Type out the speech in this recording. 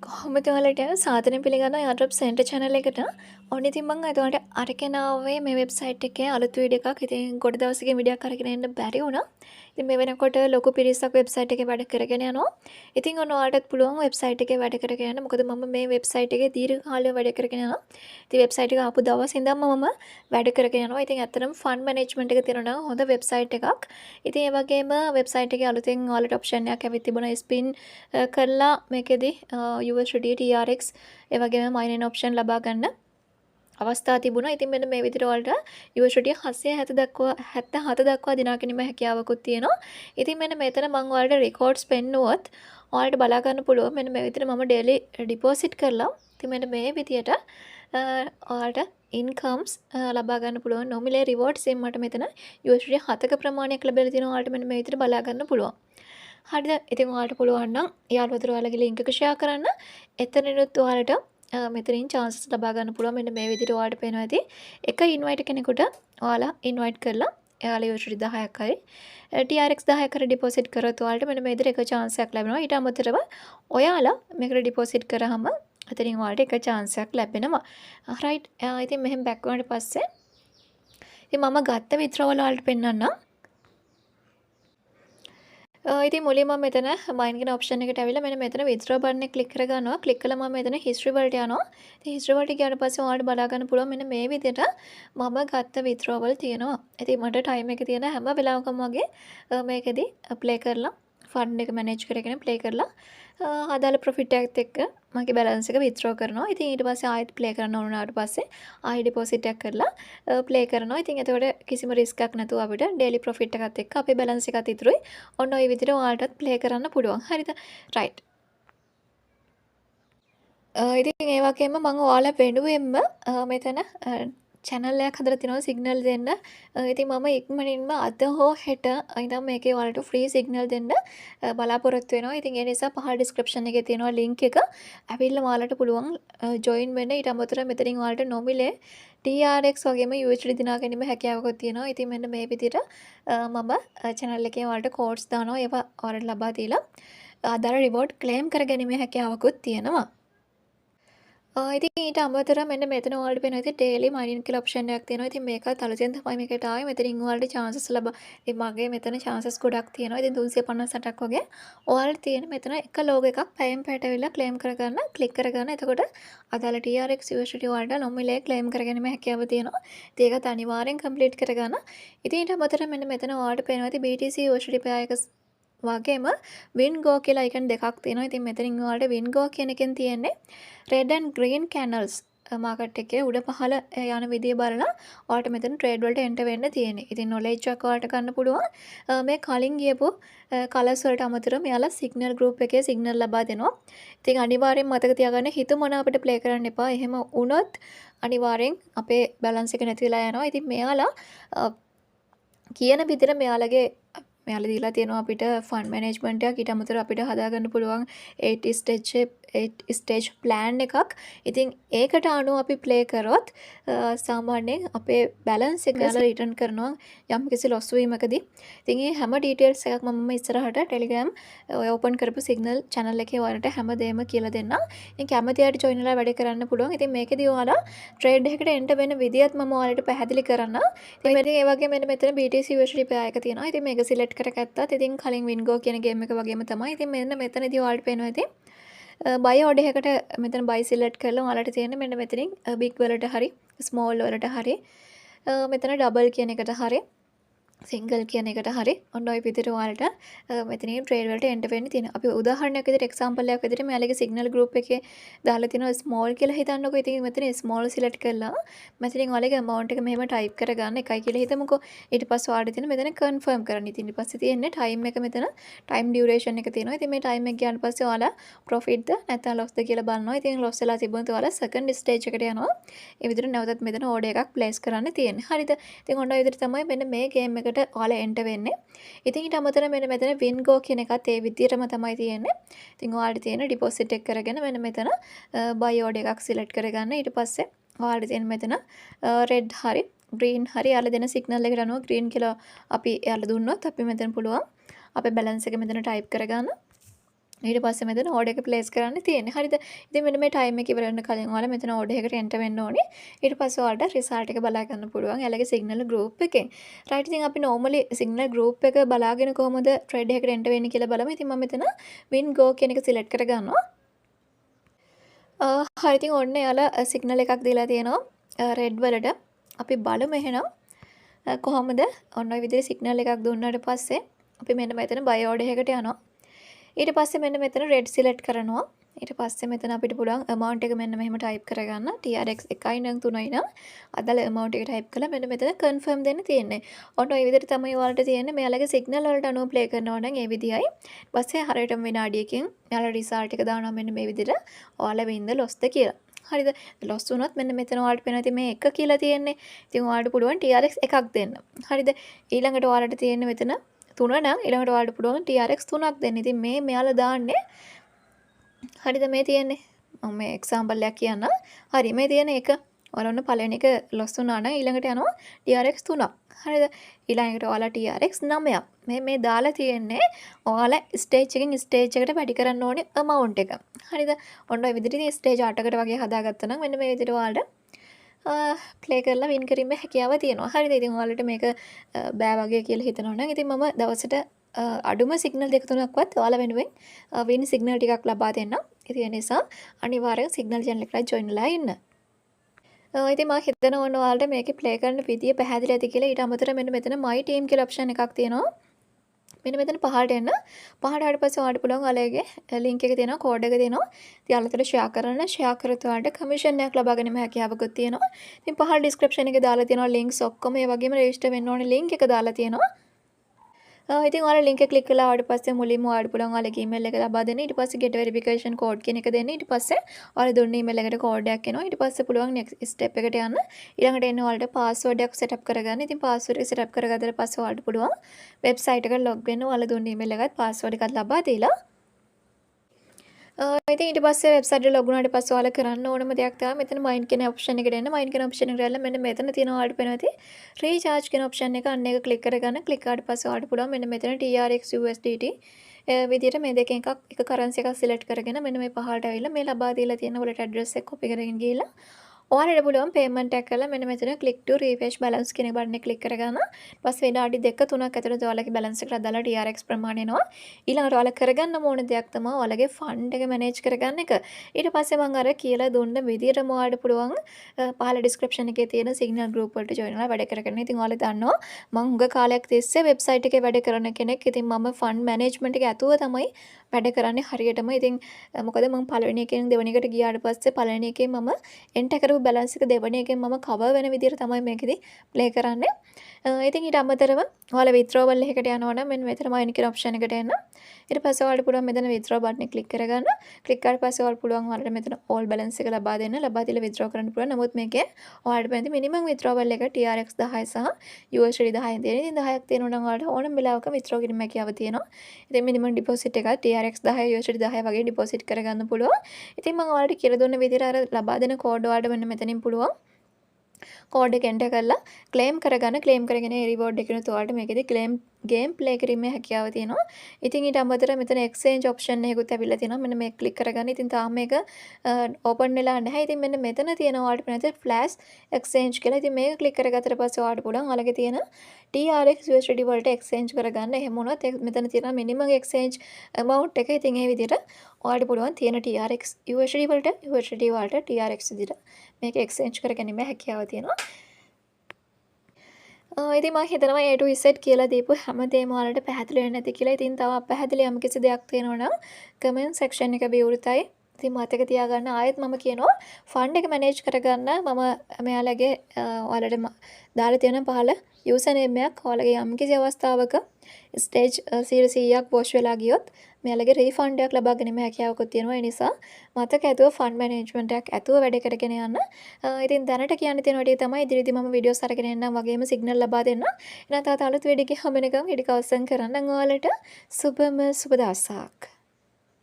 කොහොමද ඔයාලට සාදරයෙන් පිළිගන්නවා යාඩ්‍රොප් සෙන්ටර් channel එකට. ඔන්න ඉතින් මම අද ඔයාලට අරගෙන ආවේ මේ වෙබ්සයිට් එකේ අලුත් වීඩියෝ එකක්. ඉතින් ගොඩ දවසකින් වීඩියෝ එකක් අරගෙන එන්න බැරි වුණා. ඉතින් මේ වෙනකොට ලොකු පිරිසක් වෙබ්සයිට් එකේ වැඩ කරගෙන යනවා. ඉතින් ඔන්න ඔයාලටත් පුළුවන් වෙබ්සයිට් එකේ වැඩ කරගෙන යන්න. මොකද මම මේ වෙබ්සයිට් එකේ දීර්ඝ කාලයක් වැඩ කරගෙන යනවා. ඉතින් වෙබ්සයිට් එක ආපු දවස් ඉඳන්ම මම වැඩ කරගෙන යනවා. ඉතින් ඇත්තටම ෆන්ඩ් මැනේජ්මන්ට් එක තියෙනවා නම් හොඳ වෙබ්සයිට් එකක්. ඉතින් ඒ වගේම වෙබ්සයිට් එකේ අලුතෙන් ඔයාලට ඔප්ෂන් එකක් ඇවිත් තිබුණා ස්පින් කරලා මේකෙදි USD TRX ඒ වගේම මයිනින් ඔප්ෂන් ලබා ගන්න අවස්ථා තිබුණා. ඉතින් මෙන්න මේ විදිහට ඔයාලට USD 770 දක්වා 77 දක්වා දිනා ගැනීම හැකියාවකුත් තියෙනවා. ඉතින් මෙන්න මෙතන මම ඔයාලට රෙකෝඩ්ස් පෙන්නුවොත් ඔයාලට බලා ගන්න පුළුවන්. මෙන්න මේ විදිහට මම ඩේලි ඩිපොසිට් කරලා ඉතින් මෙන්න මේ විදිහට ඔයාලට ඉන්කම්ස් ලබා ගන්න පුළුවන්. නොමිලේ රිවෝඩ්ස් එම් මට මෙතන USD 7ක ප්‍රමාණයක් ලැබෙලා තියෙනවා. ඔයාලට මෙන්න මේ විදිහට බලා ගන්න පුළුවන්. හරිද? ඉතින් ඔයාලට පුළුවන් නම් යාළුවතර ඔයාලගේ link එක share කරන්න. එතනිනුත් ඔයාලට මෙතනින් chances ලබා ගන්න පුළුවන්. මෙන්න මේ විදිහට ඔයාලට පේනවා ඇති. එක invite කෙනෙකුට ඔයාලා invite කරලා එයාලා USD 10ක් හරි TRX 10ක් හරි deposit කරොත් ඔයාලට මෙන්න මේ විදිහට එක chance එකක් ලැබෙනවා. ඊට අමතරව ඔයාලා මේකට deposit කරාම එතනින් ඔයාලට එක chance එකක් ලැබෙනවා. right. ඉතින් මෙහෙම back වුණාට පස්සේ ඉතින් මම ගත්ත withdrawal වලට පෙන්නන්නම්. ඉතින් මුලින්ම මම මෙතන මයින් කියන ඔප්ෂන් එකට ඇවිල්ලා මෙන්න මෙතන withdraw button එක ක්ලික් කරගන්නවා. ක්ලික් කළා මම මෙතන history වලට යනවා. ඉතින් history වලට ගියාට පස්සේ ඔයාලට බලා ගන්න පුළුවන් මෙන්න මේ විදිහට මම ගත්ත withdrawal තියෙනවා. ඉතින් මට time එක තියෙන හැම වෙලාවකම වගේ මේකෙදි play කරලා ෆන්ඩ් එක මැනේජ් කරගෙන ප්ලේ කරලා අදාළ ප්‍රොෆිට් එකත් එක්ක මගේ බැලන්ස් එක විත්ඩ්‍රෝ කරනවා. ඉතින් ඊට පස්සේ ආයෙත් ප්ලේ කරන්න ඕන වුණාට පස්සේ ආයෙ ඩිපොසිට් එකක් කරලා ප්ලේ කරනවා. ඉතින් එතකොට කිසිම රිස්ක් එකක් නැතුව අපිට ඩේලි ප්‍රොෆිට් එකත් එක්ක අපේ බැලන්ස් එකත් ඉතුරුයි. ඔන්න ඔය විදිහට ඔයාලටත් ප්ලේ කරන්න පුළුවන්. හරිද? රයිට්. ඉතින් ඒ වගේම මම ඔයාලා වෙනුවෙන්ම මෙතන channel එකක් හදලා තිනවා සිග්නල් දෙන්න. ඉතින් මම ඉක්මනින්ම අද හෝ හෙට ඉඳන් මේකේ ඔයාලට ෆ්‍රී සිග්නල් දෙන්න බලාපොරොත්තු වෙනවා. ඉතින් ඒ නිසා පහළ description එකේ තියෙනවා link එක. ඇවිල්ලා ඔයාලට පුළුවන් join වෙන්න. ඊට අමතරව මෙතනින් ඔයාලට නොමිලේ TRX වගේම USD දිනා ගැනීම හැකියාවකුත් තියෙනවා. ඉතින් මෙන්න මේ විදිහට මම channel එකේ ඔයාලට codes දානවා. ඒවා ඔයාලට ලබා දීලා අදාළ reward claim කර ගැනීම හැකියාවකුත් තියෙනවා. ඉතින් ඊට අමතරව මෙන්න මෙතන ඔයාලට පේනවා ඉතින් daily mining කියලා option එකක් තියෙනවා. ඉතින් මේකත් අලුතෙන් තමයි මේකට ආවේ. මෙතනින් ඔයාලට chances ඉතින් මගේ මෙතන chances ගොඩක් තියෙනවා. ඉතින් 358ක් වගේ ඔයාලට තියෙන මෙතන එක logo එකක් පැයෙන් පැයට වෙලා claim කරගන්න, click කරගන්න. එතකොට අදාළ TRX USD ඔයාලට නොමිලේ claim කරගැනීමේ හැකියාව තියෙනවා. ඉතින් ඒකත් අනිවාර්යෙන් complete කරගන්න. ඉතින් ඊට අමතරව මෙන්න මෙතන ඔයාලට පේනවා ඉතින් BTC USD pair එක වගේම WinGo කියලා icon දෙකක් තියෙනවා. ඉතින් මෙතනින් ඔයාලට WinGo කියන එකෙන් තියෙන්නේ red and green candles market එකේ උඩ පහළ යන විදිය බලලා ඔයාලට මෙතන ට්‍රේඩ් වලට එන්ටර් වෙන්න තියෙන්නේ. ඉතින් knowledge එකක් ඔයාලට ගන්න පුළුවන්. මේ කලින් ගියපු කලර්ස් වලට අමතරව මෙයාලා සිග්නල් group එකේ සිග්නල් ලබා දෙනවා. ඉතින් අනිවාර්යෙන් මතක තියාගන්න හිතුමන අපිට ප්ලේ කරන්න එපා. එහෙම වුණොත් අනිවාර්යෙන් අපේ බැලන්ස් එක නැති වෙලා යනවා. ඉතින් මෙයාලා කියන විදිහට මෙයාලගේ දීලා තියෙනවා අපිට ෆන්ඩ් මැනේජ්මන්ට් එකක්. ඊට අමතරව අපිට හදාගන්න පුළුවන් 8 ස්ටේජ් ප්ලෑන් එකක්. ඉතින් ඒකට අනුව අපි ප්ලේ කරොත් සාමාන්‍යයෙන් අපේ බැලන්ස් එක රිටර්න් කරනවා යම්කිසි ලොස් වීමකදී. ඉතින් මේ හැම ඩීටේල්ස් එකක්ම මම ඉස්සරහට Telegram ඕපන් කරපු සිග්නල් channel එකේ ඔයාලට හැමදේම කියලා දෙන්නම්. ඉතින් කැමති අයට join වෙලා වැඩ කරන්න පුළුවන්. ඉතින් මේකෙදී ඔයාලා ට්‍රේඩ් එකකට එන්ටර් වෙන විදියත් මම ඔයාලට පැහැදිලි කරන්නම්. ඉතින් මෙතන ඒ වගේ මෙතන BTC USD pair එක තියෙනවා. ඉතින් මේක select කරගත්තත් ඉතින් කලින් WinGo කියන ගේම් එක වගේම තමයි. ඉතින් මෙතනදී ඔයාලට පේනවා ඉතින් buy order එකකට මෙතන buy select කරලා ඔයාලට තියෙන මෙන්න මෙතනින් big වලට හරි small වලට හරි මෙතන double කියන එකට හරි සිංගල් කියන එකට හරි ඔන්න ඔය විදිහට ඔයාලට මෙතනින් ට්‍රේඩ් වලට එන්ටර් වෙන්න තියෙනවා. අපි උදාහරණයක් විදිහට එක්සැම්පල් එකක් විදිහට මෙයාලගේ සිග්නල් ගෲප් එකේ දාලා තියෙනවා ස්මෝල් කියලා හිතන්නකෝ. ඉතින් මෙතන ස්මෝල් සිලෙක්ට් කරලා මෙතනින් ඔයාලගේ amount එක මෙහෙම type කරගන්න එකයි කියලා හිතමුකෝ. ඊට පස්සේ ඔයාලට තියෙන මෙතන confirm කරන්න. ඉතින් ඊට පස්සේ තියෙන්නේ time එක මෙතන time duration එක තියෙනවා. ඉතින් මේ time එක ගියාට පස්සේ ඔයාලා profit ද නැත්නම් loss ද කියලා බලනවා. ඉතින් loss වෙලා තිබුණොත් ඔයාලා second stage එකට යනවා. ඒ විදිහට නැවතත් මෙතන order එකක් place කරන්න තියෙන්නේ. හරිද? ඉතින් ඔන්න ඔය විදිහට තමයි මෙන්න මේ game එකට ඔයාලා එන්ටර් වෙන්නේ. ඉතින් ඊට අමතරව මෙන්න මෙතන WinGo කියන එකත් ඒ විදිහටම තමයි තියෙන්නේ. ඉතින් ඔයාලට තියෙන ඩිපොසිට් එක කරගෙන මෙන්න මෙතන buy order එකක් select කරගන්න. ඊට පස්සේ ඔයාලට තියෙන මෙතන red හරි green හරි යාලා දෙන signal එකට අනුව green කියලා අපි යාලා දුන්නොත් අපි මෙතන පුළුවන් අපේ balance එක මෙතන type කරගන්න. ඊට පස්සේ මෙතන ඕඩර් එක ප්ලේස් කරන්න තියෙන්නේ. හරිද? ඉතින් මෙන්න මේ ටයිම් එක ඉවර වෙන්න කලින් ඔයාලා මෙතන ඕඩර් එකට එන්ටර් වෙන්න ඕනේ. ඊට පස්සේ ඔයාලට රිසල්ට් එක බලා ගන්න පුළුවන්. එයාලගේ සිග්නල් ගෲප් එකෙන්. රයිට් ඉතින් අපි normally සිග්නල් ගෲප් එක බලාගෙන කොහොමද ට්‍රේඩ් එකකට එන්ටර් වෙන්නේ කියලා බලමු. ඉතින් මම මෙතන win go කියන එක සිලෙක්ට් කර ගන්නවා. හරි ඉතින් ඔන්න එයාලා සිග්නල් එකක් දීලා තියෙනවා රෙඩ් වලට. අපි බලමු එහෙනම් කොහොමද ඔන්න ඔය විදිහට සිග්නල් එකක් දුන්නාට පස්සේ අපි මෙන්න මෙතන buy order එකකට යනවා. ඊට පස්සේ මෙන්න මෙතන red select කරනවා. ඊට පස්සේ මෙතන අපිට පුළුවන් amount එක මෙන්න මෙහෙම type කරගන්න. TRX 1යි නම් 3යි නම් අදාළ amount එක type කරලා මෙන්න මෙතන confirm දෙන්න තියෙන්නේ. ඔන්න ඔය විදිහට තමයි ඔයාලට තියෙන්නේ. මෙයාලගේ signal වලට අනුව play කරනවා නම් ඒ විදිහයි. ඊපස්සේ හරියටම විනාඩියකින් මෙයාලා result එක දානවා මෙන්න මේ විදිහට. ඔයාලා win the loss ද කියලා. හරිද? loss වුණොත් මෙන්න මෙතන ඔයාලට පේනවා ඉතින් මේ 1 කියලා තියෙන්නේ. ඉතින් ඔයාලට පුළුවන් TRX එකක් දෙන්න. හරිද? ඊළඟට ඔයාලට තියෙන්නේ මෙතන 3 නම් ඊළඟට ඔයාලට පුළුවන් TRX 3ක් දෙන්න. ඉතින් මේ මෙයාලා දාන්නේ හරිද මේ තියෙන්නේ මම මේ එක්සැම්පල් එකක් කියන්න. හරි මේ තියෙන එක ඔයාලා ඔන්න පළවෙනි එක loss වුණා නම් ඊළඟට යනවා TRX 3ක්. හරිද? ඊළඟට ඔයාලා TRX 9ක්. මේ දාලා තියෙන්නේ ඔයාලා ස්ටේජ් එකකින් ස්ටේජ් එකට වැඩි කරන්න ඕනේ amount එක. හරිද? ඔන්න ඔය විදිහට ඉතින් ස්ටේජ් 8කට වගේ හදාගත්තා නම් මෙන්න මේ විදිහට ඔයාලට ප්ලේ කරලා වින් කිරීමේ හැකියාව තියෙනවා. හරිද? ඉතින් ඔයාලට මේක බෑ වගේ කියලා හිතනවා නම් ඉතින් මම දවසට අඩුම සිග්නල් දෙක තුනක්වත් ඔයාලා වෙනුවෙන් වින් සිග්නල් ටිකක් ලබා දෙන්නම්. ඉතින් ඒ නිසා අනිවාර්යෙන් සිග්නල් channel එකට join වෙලා ඉන්න. ඉතින් මම හිතනවා ඔන්න ඔයාලට මේකේ ප්ලේ කරන විදිය පැහැදිලි ඇති කියලා. ඊට අමතරව මෙන්න මෙතන my team කියලා option එකක් තියෙනවා. මෙන්න මෙතන පහළට එන්න. පහළට ආවට පස්සේ ඔයාලට පුළුවන් ඔයාලගේ link එක තියෙනවා, code එක තියෙනවා. ඉතින් ඔයාලට share කරන්න. share කරත් ඔයාලට commission එකක් ලබා ගැනීම හැකියාවකුත් තියෙනවා. ඉතින් පහළ description එකේ දාලා තියෙනවා links ඔක්කොම. ඒ වගේම register වෙන්න ඕනේ link එක දාලා තියෙනවා. ඉතින් ඔයාලා link එක click කළා ආවට පස්සේ මුලින්ම ඔයාලට පුළුවන් ඔයාලගේ email එක ලබා දෙන්න. ඊට පස්සේ get verification code කියන එක දෙන්න. ඊට පස්සේ ඔයාලා දුන්න email එකට code එකක් එනවා. ඊට පස්සේ පුළුවන් next step එකට යන්න. ඊළඟට එන්න ඔයාලට password එකක් set up කරගන්න. ඉතින් password එක set up කරගත්තට පස්සේ ඔයාලට පුළුවන් website එකට log වෙන්න. ඔයාලා දුන්න email එකත් password එකත් ලබා දීලා ඉතින් ඊට පස්සේ වෙබ්සයිට් එකට ලොග් වුණාට පස්සේ ඔයාලා කරන්න ඕනම දෙයක් තමයි මෙතන මයින් කියන ඔප්ෂන් එකට එන්න. මයින් කියන ඔප්ෂන් එකට ගිහලා මෙන්න මෙතන තියෙනවා ඔයාලට පේනවා ඇති රීචාර්ජ් කියන ඔප්ෂන් එක. අන්න ඒක ක්ලික් කරගන්න. ක්ලික් කරාට පස්සේ ඔයාලට පුළුවන් මෙන්න මෙතන TRX USDT විදිහට මේ දෙකෙන් එක කරන්සි එකක් සිලෙක්ට් කරගෙන මෙන්න මේ පහළට ඇවිල්ලා මේ ලබා දීලා තියෙන වලට ඇඩ්‍රස් එක කොපි කරගෙන ගිහලා ඔයාලට පුළුවන් පේමන්ට් එකක් කරලා මෙන්න මෙතන click to refresh balance කියන බටන් එක ක්ලික් කරගන්න. ඊපස්සේ විනාඩි 2-3ක් ඇතුළත ඔයාලගේ balance එකට අදාළ TRX ප්‍රමාණය එනවා. ඊළඟට ඔයාලා කරගන්න ඕන දෙයක් තමයි ඔයාලගේ fund එක manage කරගන්න එක. ඊට පස්සේ මම අර කියලා දුන්න විදිහටම ඔයාලට පුළුවන් පහළ description එකේ තියෙන signal group වලට join වෙලා වැඩ කරගන්න. ඉතින් ඔයාලා දන්නවා මම හුඟ කාලයක් තිස්සේ website එකේ වැඩ කරන කෙනෙක්. ඉතින් මම fund management එක ඇතුව තමයි වැඩ කරන්නේ හරියටම. ඉතින් මොකද මම පළවෙනි එකෙන් දෙවෙනි එකට ගියාට පස්සේ පළවෙනි එකේ මම enter කරපු balance එක දෙවෙනි එකෙන් මම cover වෙන විදිහට තමයි මේකෙදි play කරන්නේ. ඉතින් ඊට අමතරව ඔයාලා withdrawal එකකට යනවා නම් මෙන්න මෙතන මයින් කියන option එකට එන්න. ඊට පස්සේ ඔයාලට පුළුවන් මෙතන withdraw button එක click කරගන්න. click කරාට පස්සේ ඔයාලට පුළුවන් ඔයාලට මෙතන all balance එක ලබා දෙන්න. ලබා දීලා withdraw කරන්න පුළුවන්. නමුත් මේකේ ඔයාලට පැන්ති minimum withdrawal එක TRX 10 සහ USD 10 තියෙන. ඉතින් 10ක් තියෙනවා නම් ඔයාලට ඕනම වෙලාවක withdraw කිරීම හැකියාව තියෙනවා. ඉතින් minimum deposit එක TRX 10 USD 10 වගේ deposit කරගන්න පුළුවන්. ඉතින් මම ඔයාලට කියලා දුන්න විදිහට අර ලබා දෙන code ඔයාලට මෙන්න මෙතනින් පුළුවන් කෝඩ් එක එන්ටර් කරලා ක්ලේම් කරගන්න. ක්ලේම් කරගෙන ඒ රිවෝඩ් එකනොත් ඔයාලට මේකෙදි ක්ලේම් ගේම් ප්ලේ කිරීමේ හැකියාව තියෙනවා. ඉතින් ඊට අමතරව මෙතන එක්ස්චේන්ජ් ඔප්ෂන් එකකුත් ඇවිල්ලා තියෙනවා. මෙන්න මේක ක්ලික් කරගන්න. ඉතින් තාම මේක ඕපන් වෙලා නැහැ. ඉතින් මෙන්න මෙතන තියෙනවා ඔයාලට පේනවා ෆ්ලෑෂ් එක්ස්චේන්ජ් කියලා. ඉතින් මේක ක්ලික් කරගත්තට පස්සේ ඔයාලට පුළුවන් ඔයාලගේ තියෙන TRX USD වලට එක්ස්චේන්ජ් කරගන්න. එහෙම වුණොත් මෙතන තියෙන මිනිමම් එක්ස්චේන්ජ් amount එක. ඉතින් ඒ විදිහට ඔයාලට පුළුවන් තියෙන TRX USD වලට TRX විදිහට මේක එක්ස්චේන්ජ් කරගැනීමේ හැකියාව තියෙනවා. ඉතින් මම හිතනවා A to Z කියලා දීපු හැමදේම ඔයාලට පැහැදිලි වෙන්නේ නැති කියලා. ඉතින් තව අපැහැදිලි යම් කිසි දෙයක් තියෙනවා නම් comment section එක විවෘතයි. ඉතින් මතක තියාගන්න ආයෙත් මම කියනවා ෆන්ඩ් එක මැනේජ් කරගන්න මම මෙයාලගේ ඔයාලට දාලා තියෙන පහළ යූසර් නේම් එකක් ඔයාලගේ යම් කිසි අවස්ථාවක ස්ටේජ් 100ක් වොෂ් වෙලා ගියොත් මෙයාලගේ රීෆන්ඩ් එකක් ලබා ගැනීම හැකියාවකුත් තියෙනවා. ඒ නිසා මතක ඇතුව ෆන්ඩ් මැනේජ්මන්ට් එකක් ඇතුව වැඩ කරගෙන යන්න. ඉතින් දැනට කියන්න තියෙන වැඩේ තමයි ඉදිරියේදී මම වීඩියෝස් අරගෙන එන්නම් වගේම සිග්නල් ලබා දෙන්න. එහෙනම් තාත්තා අලුත් වීඩියෝ එකක් හම්බ වෙනකම් ඉඩ කවසම් කරන්න ඔයාලට සුබම සුබ දවසක්.